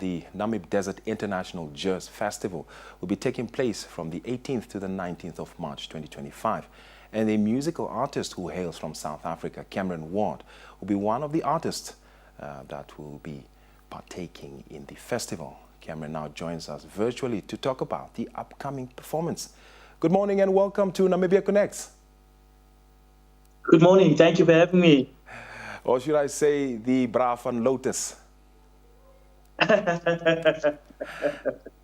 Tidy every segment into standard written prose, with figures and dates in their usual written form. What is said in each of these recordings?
The Namib Desert International Jazz Festival will be taking place from the 18th to the 19th of March 2025. And a musical artist who hails from South Africa, Cameron Ward, will be one of the artists that will be partaking in the festival. Cameron now joins us virtually to talk about the upcoming performance. Good morning and welcome to Namibia Connects. Good morning. Thank you for having me. Or should I say the Braaf van Lotus?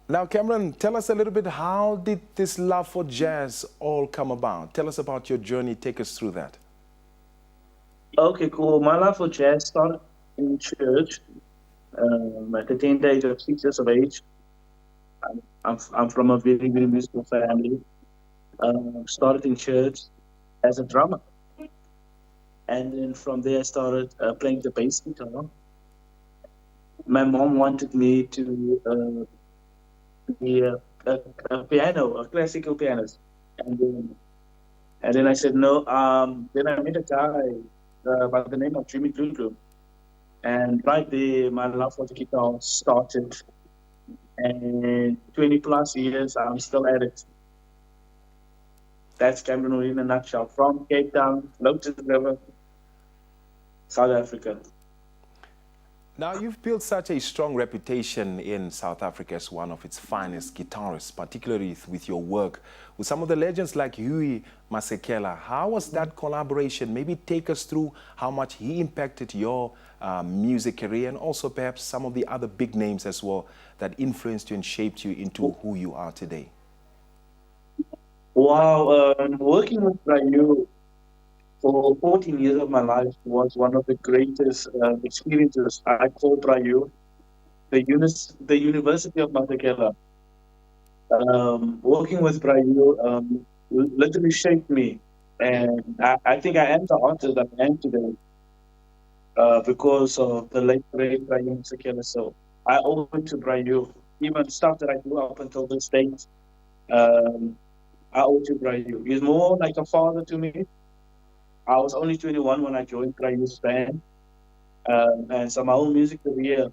Now, Cameron, tell us a little bit, how did this love for jazz all come about? Tell us about your journey. Take us through that. Okay, cool. My love for jazz started in church at the tender age of 6 years of age. I'm from a very, very musical family. Started in church as a drummer. And then from there, I started playing the bass guitar. My mom wanted me to be a piano, a classical pianist. And then I said no. Then I met a guy by the name of Jimmy Lulu. And right there, my love for the guitar started. And 20 plus years, I'm still at it. That's Cameron in a nutshell. From Cape Town, Lotus River, South Africa. Now, you've built such a strong reputation in South Africa as one of its finest guitarists, particularly with your work with some of the legends like Huey Masekela. How was that collaboration? Maybe take us through how much he impacted your music career, and also perhaps some of the other big names as well that influenced you and shaped you into who you are today. Wow, working with Ryu for 14 years of my life was one of the greatest experiences. I call Ryu the University of Masekela. Working with Ryu literally shaped me, and I think I am the artist that I am today because of the late great Ryu Masekela. So I owe it to Ryu. Even stuff that I do up until this date, um, I owe to Ryu. He's more like a father to me. I was only 21 when I joined Ryu's band, and so my whole music career,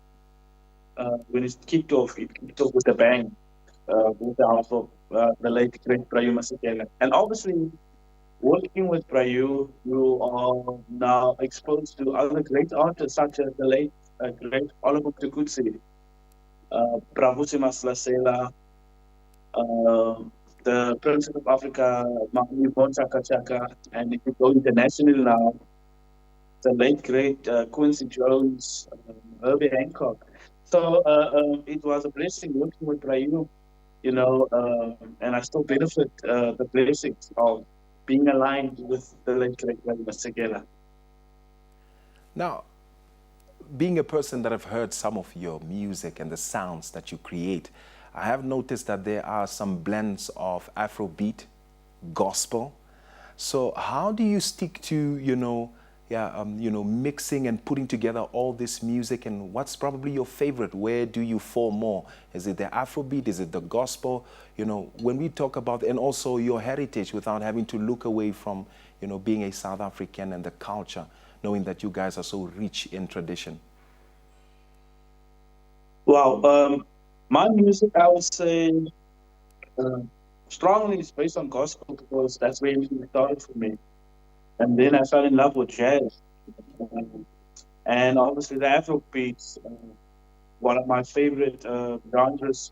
when it kicked off with a bang, with the help of the late great Ryu Masekela. And obviously, working with Ryu, you are now exposed to other great artists such as the late great Oliver Tukutsi, Bravusi Maslasela, the President of Africa, Mahmoud Chaka Chaka, and if you go internationally now, the late great Quincy Jones, Herbie Hancock. So it was a blessing working with Ryu, and I still benefit the blessings of being aligned with the late great Ryu Masekela. Now, being a person that have heard some of your music and the sounds that you create, I have noticed that there are some blends of Afrobeat, gospel. So how do you stick to, mixing and putting together all this music, and what's probably your favorite? Where do you fall more? Is it the Afrobeat? Is it the gospel? When we talk about, and also your heritage, without having to look away from, being a South African and the culture, knowing that you guys are so rich in tradition. Wow. My music, I would say, strongly is based on gospel because that's where everything started for me. And then I fell in love with jazz. And obviously the Afro beats, one of my favorite genres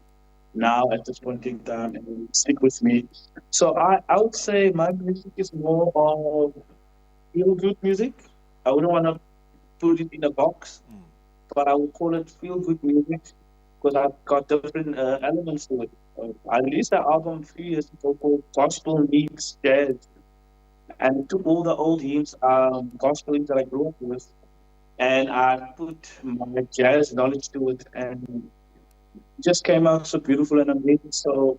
now at this point in time, and will stick with me. So I would say my music is more of feel-good music. I wouldn't want to put it in a box, but I would call it feel-good music because I've got different elements to it. I released an album a few years ago called Gospel Meets Jazz, and it took all the old hymns, gospel hymns that I grew up with, and I put my jazz knowledge to it, and it just came out so beautiful and amazing. So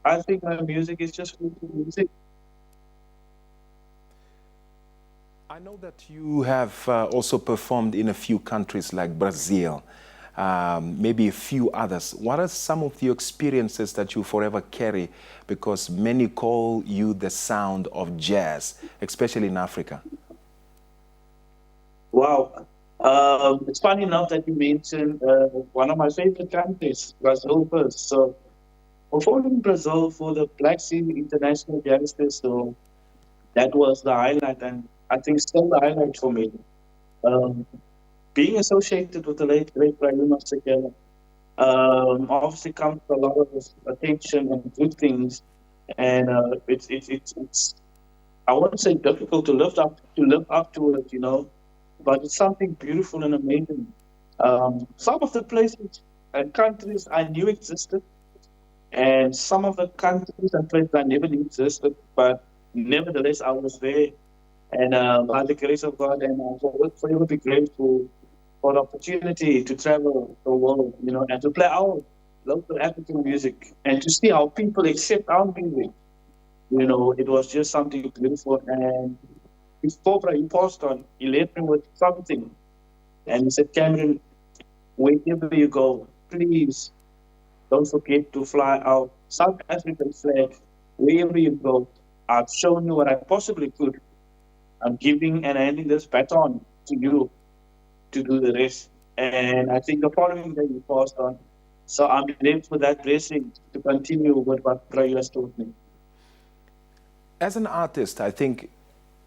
I think my music is just feel-good music. I know that you have also performed in a few countries like Brazil, maybe a few others. What are some of the experiences that you forever carry? Because many call you the sound of jazz, especially in Africa. Wow. It's funny enough that you mentioned one of my favorite countries, Brazil first. So performing in Brazil for the Black Sea International Jazz Festival, that was the highlight, and I think still the highlight for me. Um, Being associated with the late great Brian Masekela, obviously comes a lot of attention and good things, and it's I wouldn't say difficult to live up to it, but it's something beautiful and amazing. Some of the places and countries I knew existed, and some of the countries and places I never knew existed, but nevertheless I was there, and by the grace of God, and I will forever be grateful for the opportunity to travel the world, and to play our local African music and to see how people accept our music. It was just something beautiful. And before he passed on, he left me with something. And he said, Cameron, wherever you go, please don't forget to fly our South African flag. Wherever you go, I've shown you what I possibly could. I'm giving and handing this baton to you to do the rest. And I think the following day he passed on. So I'm left with that blessing to continue with what Prayer has taught me. As an artist, I think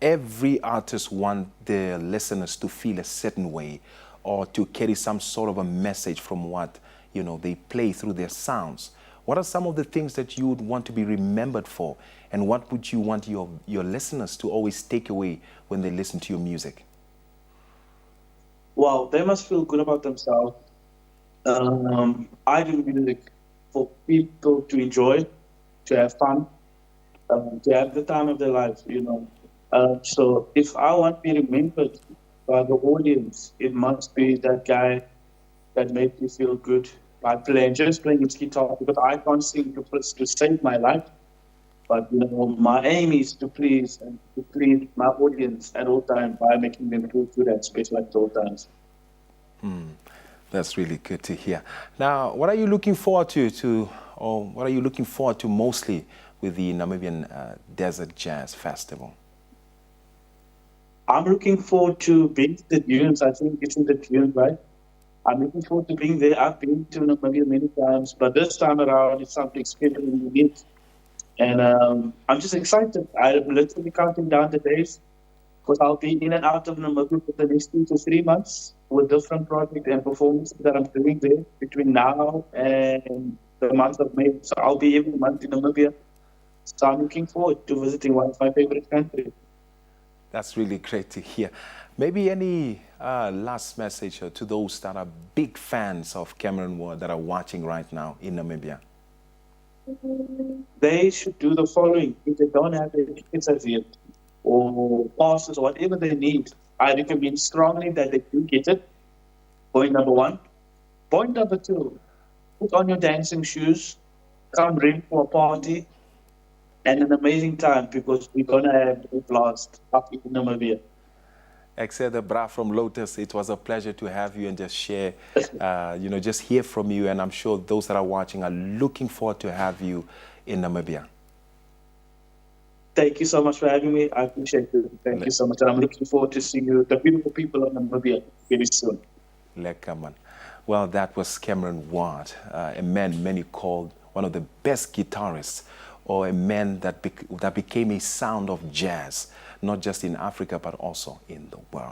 every artist wants their listeners to feel a certain way or to carry some sort of a message from what they play through their sounds. What are some of the things that you would want to be remembered for, and what would you want your listeners to always take away when they listen to your music? Wow, they must feel good about themselves. I do music for people to enjoy, to have fun, to have the time of their life. So if I want to be remembered by the audience, it must be that guy that made me feel good by just playing his guitar, because I can't sing to save my life. But my aim is to please my audience at all times by making them feel good and special at all times. That's really good to hear. Now, what are you looking forward or what are you looking forward to mostly with the Namibian Desert Jazz Festival? I'm looking forward to being to the dunes. I think it's in the dunes, right? I'm looking forward to being there. I've been to Namibia many times, but this time around it's something special and unique. And I'm just excited. I'm literally counting down the days because I'll be in and out of Namibia for the next 2 to 3 months with different projects and performances that I'm doing there between now and the month of May. So I'll be every month in Namibia. So I'm looking forward to visiting one of my favorite countries. That's really great to hear. Maybe any last message to those that are big fans of Cameron Ward that are watching right now in Namibia? They should do the following. If they don't have their tickets as yet, or passes, or whatever they need, I recommend strongly that they do get it. Point number one. Point number two, put on your dancing shoes, come ready for a party and an amazing time, because we're going to have a blast up in Namibia. Except Bra from Lotus, it was a pleasure to have you and just share, just hear from you. And I'm sure those that are watching are looking forward to have you in Namibia. Thank you so much for having me. I appreciate it. Thank you so much. And I'm looking forward to seeing you, the beautiful people of Namibia, very soon. Well, that was Cameron Ward, a man many called one of the best guitarists, or a man that became a sound of jazz, not just in Africa, but also in the world.